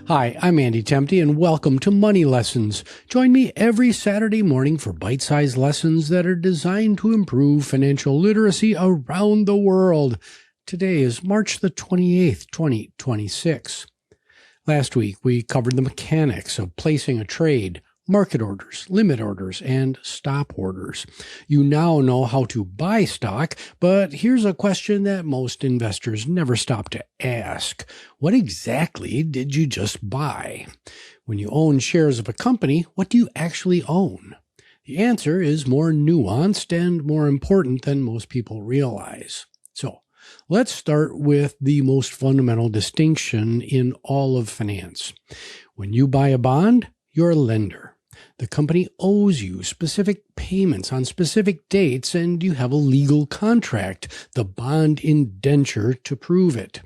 Hi, I'm Andy Temte, and welcome to Money Lessons. Join me every Saturday morning for bite-sized lessons that are designed to improve financial literacy around the world. Today is March the 28th, 2026. Last week, we covered the mechanics of placing a trade, market orders, limit orders, and stop orders. You now know how to buy stock, but here's a question that most investors never stop to ask. What exactly did you just buy? When you own shares of a company, what do you actually own? The answer is more nuanced and more important than most people realize. So, let's start with the most fundamental distinction in all of finance. When you buy a bond, you're a lender. The company owes you specific payments on specific dates, and you have a legal contract, the bond indenture, to prove it.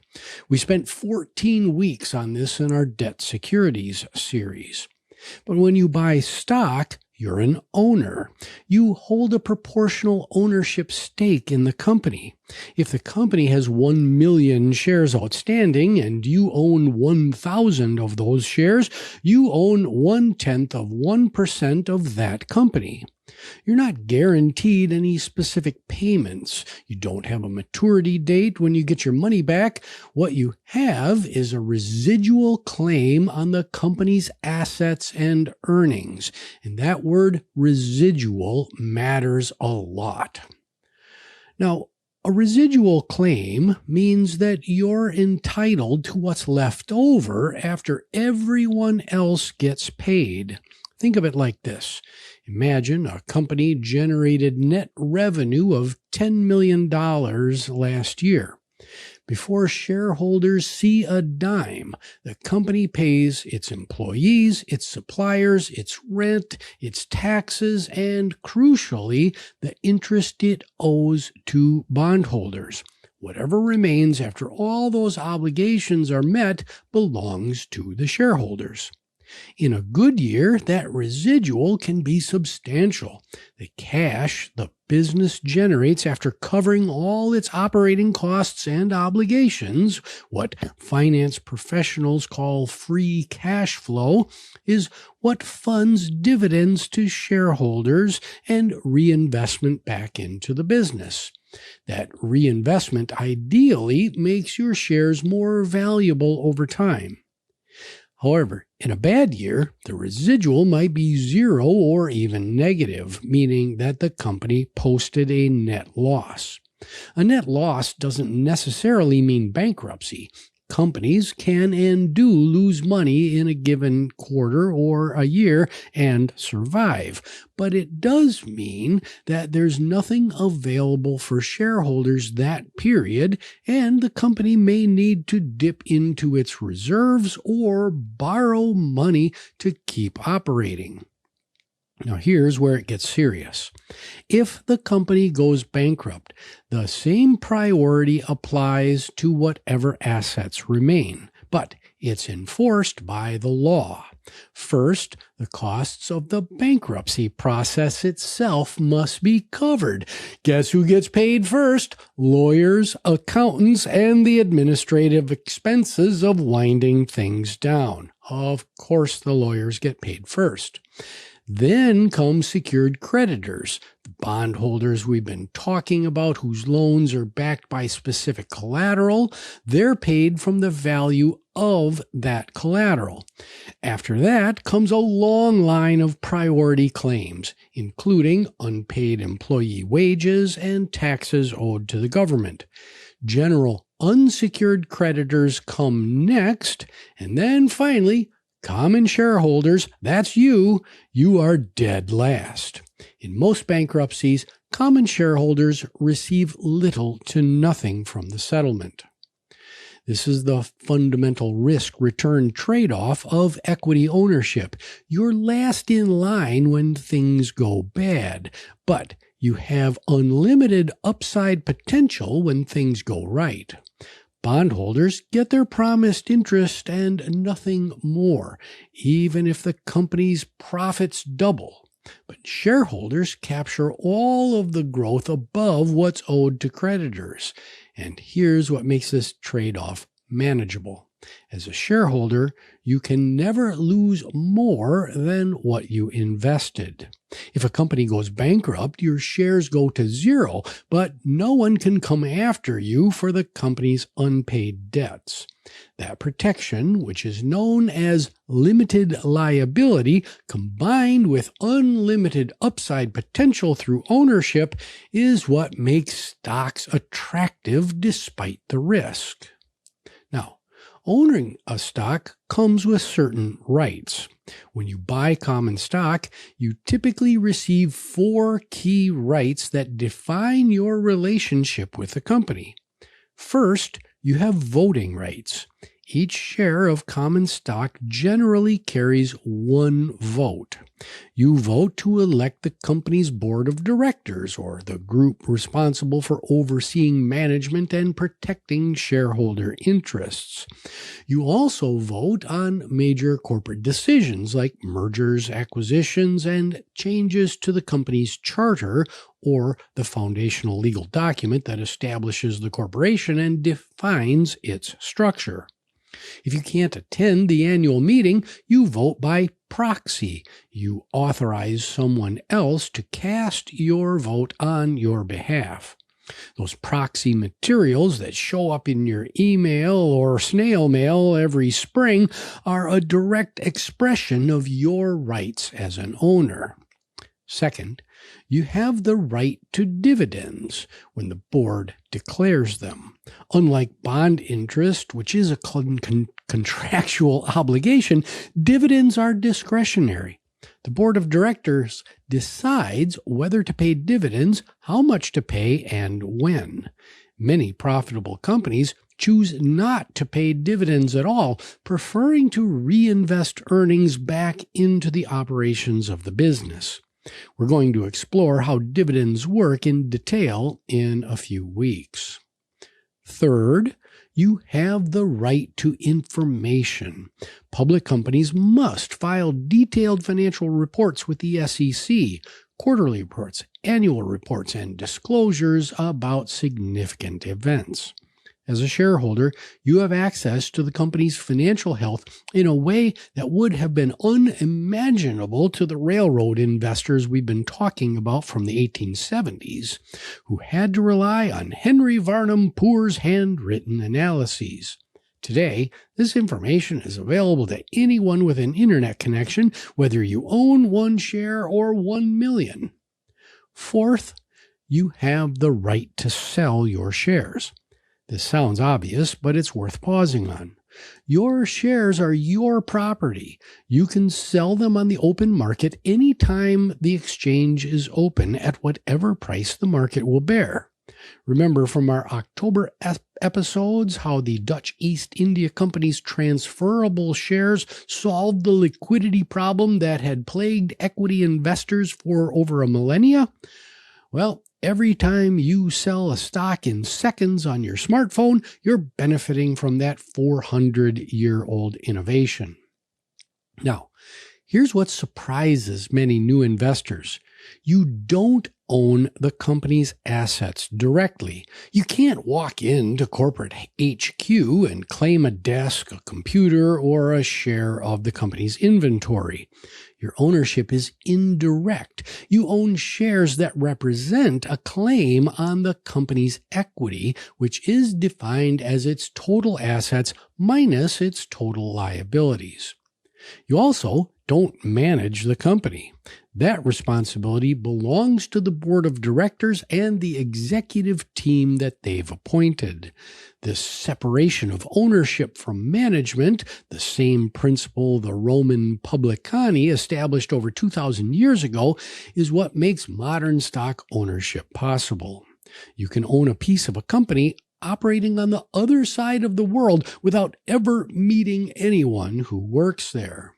We spent 14 weeks on this in our Debt Securities series. But when you buy stock, you're an owner. You hold a proportional ownership stake in the company. If the company has 1 million shares outstanding and you own 1,000 of those shares, you own 0.1% of that company. You're not guaranteed any specific payments. You don't have a maturity date when you get your money back. What you have is a residual claim on the company's assets and earnings. And that word residual matters a lot. Now, a residual claim means that you're entitled to what's left over after everyone else gets paid. Think of it like this. Imagine a company generated net revenue of $10 million last year. Before shareholders see a dime, the company pays its employees, its suppliers, its rent, its taxes, and crucially, the interest it owes to bondholders. Whatever remains after all those obligations are met belongs to the shareholders. In a good year, that residual can be substantial. The cash the business generates after covering all its operating costs and obligations, what finance professionals call free cash flow, is what funds dividends to shareholders and reinvestment back into the business. That reinvestment ideally makes your shares more valuable over time. However, in a bad year, the residual might be zero or even negative, meaning that the company posted a net loss. A net loss doesn't necessarily mean bankruptcy. Companies can and do lose money in a given quarter or a year and survive, but it does mean that there's nothing available for shareholders that period, and the company may need to dip into its reserves or borrow money to keep operating. Now, here's where it gets serious. If the company goes bankrupt, the same priority applies to whatever assets remain, but it's enforced by the law. First, the costs of the bankruptcy process itself must be covered. Guess who gets paid first? Lawyers, accountants, and the administrative expenses of winding things down. Of course, the lawyers get paid first. Then come secured creditors, the bondholders we've been talking about whose loans are backed by specific collateral. They're paid from the value of that collateral. After that comes a long line of priority claims, including unpaid employee wages and taxes owed to the government. General unsecured creditors come next, and then finally, common shareholders, that's you are dead last. In most bankruptcies, common shareholders receive little to nothing from the settlement. This is the fundamental risk-return trade-off of equity ownership. You're last in line when things go bad, but you have unlimited upside potential when things go right. Bondholders get their promised interest and nothing more, even if the company's profits double. But shareholders capture all of the growth above what's owed to creditors. And here's what makes this trade-off manageable. As a shareholder, you can never lose more than what you invested. If a company goes bankrupt, your shares go to zero, but no one can come after you for the company's unpaid debts. That protection, which is known as limited liability, combined with unlimited upside potential through ownership, is what makes stocks attractive despite the risk. Now, owning a stock comes with certain rights. When you buy common stock, you typically receive 4 key rights that define your relationship with the company. First, you have voting rights. Each share of common stock generally carries 1 vote. You vote to elect the company's board of directors, or the group responsible for overseeing management and protecting shareholder interests. You also vote on major corporate decisions like mergers, acquisitions, and changes to the company's charter, or the foundational legal document that establishes the corporation and defines its structure. If you can't attend the annual meeting, you vote by proxy. You authorize someone else to cast your vote on your behalf. Those proxy materials that show up in your email or snail mail every spring are a direct expression of your rights as an owner. Second, you have the right to dividends when the board declares them. Unlike bond interest, which is a contractual obligation, dividends are discretionary. The board of directors decides whether to pay dividends, how much to pay, and when. Many profitable companies choose not to pay dividends at all, preferring to reinvest earnings back into the operations of the business. We're going to explore how dividends work in detail in a few weeks. Third, you have the right to information. Public companies must file detailed financial reports with the SEC, quarterly reports, annual reports, and disclosures about significant events. As a shareholder, you have access to the company's financial health in a way that would have been unimaginable to the railroad investors we've been talking about from the 1870s, who had to rely on Henry Varnum Poor's handwritten analyses. Today, this information is available to anyone with an internet connection, whether you own 1 share or 1 million. Fourth, you have the right to sell your shares. This sounds obvious, but it's worth pausing on. Your shares are your property. You can sell them on the open market anytime the exchange is open at whatever price the market will bear. Remember from our October episodes how the Dutch East India Company's transferable shares solved the liquidity problem that had plagued equity investors for over a millennia? Well, every time you sell a stock in seconds on your smartphone, you're benefiting from that 400-year-old innovation. Now, here's what surprises many new investors. You don't own the company's assets directly. You can't walk into corporate HQ and claim a desk, a computer, or a share of the company's inventory. Your ownership is indirect. You own shares that represent a claim on the company's equity, which is defined as its total assets minus its total liabilities. You also don't manage the company. That responsibility belongs to the board of directors and the executive team that they've appointed. This separation of ownership from management, the same principle the Roman publicani established over 2,000 years ago, is what makes modern stock ownership possible. You can own a piece of a company operating on the other side of the world without ever meeting anyone who works there.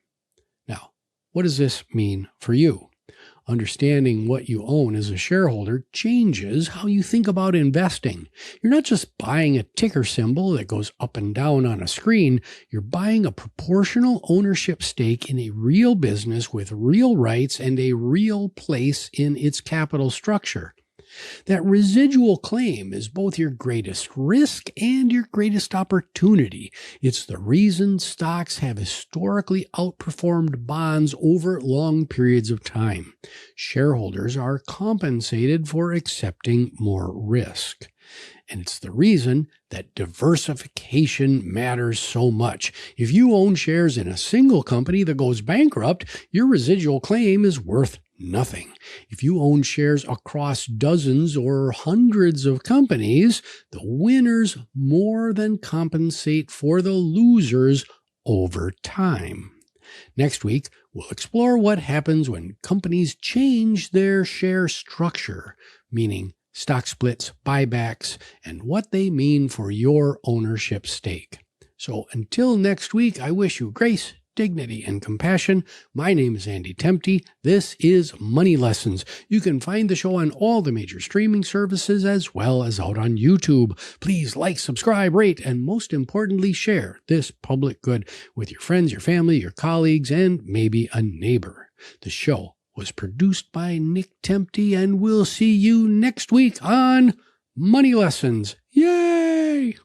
Now, what does this mean for you? Understanding what you own as a shareholder changes how you think about investing. You're not just buying a ticker symbol that goes up and down on a screen. You're buying a proportional ownership stake in a real business with real rights and a real place in its capital structure. That residual claim is both your greatest risk and your greatest opportunity. It's the reason stocks have historically outperformed bonds over long periods of time. Shareholders are compensated for accepting more risk. And it's the reason that diversification matters so much. If you own shares in a single company that goes bankrupt, your residual claim is worth nothing. If you own shares across dozens or hundreds of companies, the winners more than compensate for the losers over time. Next week, we'll explore what happens when companies change their share structure, meaning stock splits, buybacks, and what they mean for your ownership stake. So until next week, I wish you grace, dignity, and compassion. My name is Andy Temte. This is Money Lessons. You can find the show on all the major streaming services as well as out on YouTube. Please like, subscribe, rate, and most importantly, share this public good with your friends, your family, your colleagues, and maybe a neighbor. The show was produced by Nick Temte, and we'll see you next week on Money Lessons. Yay!